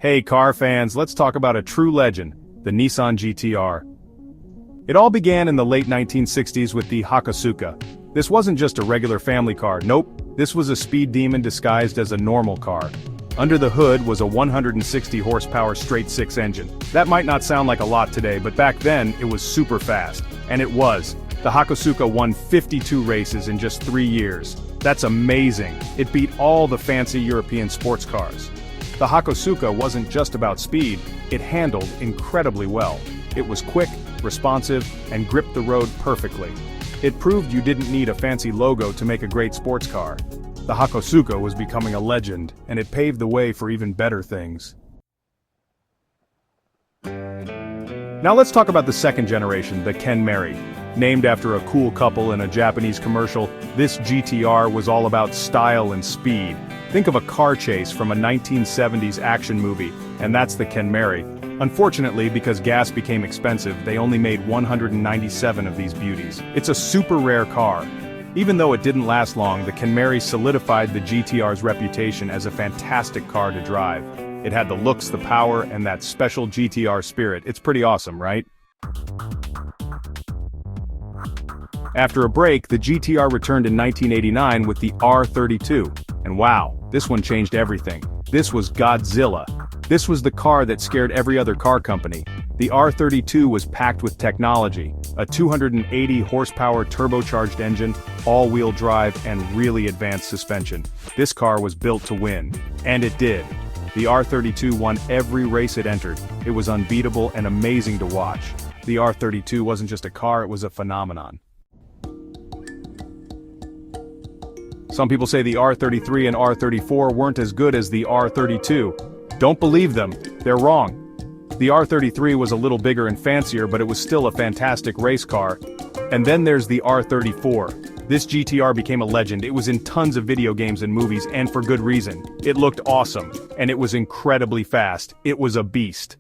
Hey car fans, let's talk about a true legend, the Nissan GTR. It all began in the late 1960s with the Hakosuka. This wasn't just a regular family car, nope, this was a speed demon disguised as a normal car. Under the hood was a 160 horsepower straight-six engine. That might not sound like a lot today, but back then, it was super fast. And it was. The Hakosuka won 52 races in just 3 years. That's amazing. It beat all the fancy European sports cars. The Hakosuka wasn't just about speed, it handled incredibly well. It was quick, responsive, and gripped the road perfectly. It proved you didn't need a fancy logo to make a great sports car. The Hakosuka was becoming a legend, and it paved the way for even better things. Now let's talk about the second generation, the Kenmeri. Named after a cool couple in a Japanese commercial, this GTR was all about style and speed. Think of a car chase from a 1970s action movie, and that's the Kenmeri. Unfortunately, because gas became expensive, they only made 197 of these beauties. It's a super rare car. Even though it didn't last long, the Kenmeri solidified the GTR's reputation as a fantastic car to drive. It had the looks, the power, and that special GTR spirit. It's pretty awesome, right? After a break, the GTR returned in 1989 with the R32. And wow, this one changed everything. This was Godzilla. This was the car that scared every other car company. The R32 was packed with technology, a 280 horsepower turbocharged engine, all-wheel drive, and really advanced suspension. This car was built to win. And it did. The R32 won every race it entered. It was unbeatable and amazing to watch. The R32 wasn't just a car, it was a phenomenon. Some people say the R33 and R34 weren't as good as the R32. Don't believe them, they're wrong. The R33 was a little bigger and fancier, but it was still a fantastic race car. And then there's the R34. This GTR became a legend. It was in tons of video games and movies, and for good reason. It looked awesome, and it was incredibly fast. It was a beast.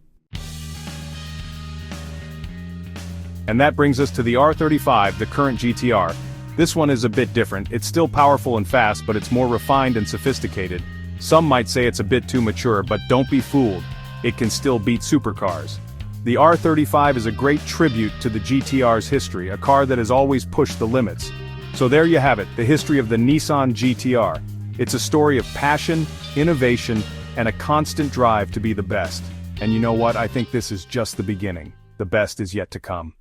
And that brings us to the R35, the current GTR. This one is a bit different. It's still powerful and fast, but it's more refined and sophisticated. Some might say it's a bit too mature, but don't be fooled. It can still beat supercars. The R35 is a great tribute to the GTR's history, a car that has always pushed the limits. So there you have it, the history of the Nissan GTR. It's a story of passion, innovation, and a constant drive to be the best. And you know what? I think this is just the beginning. The best is yet to come.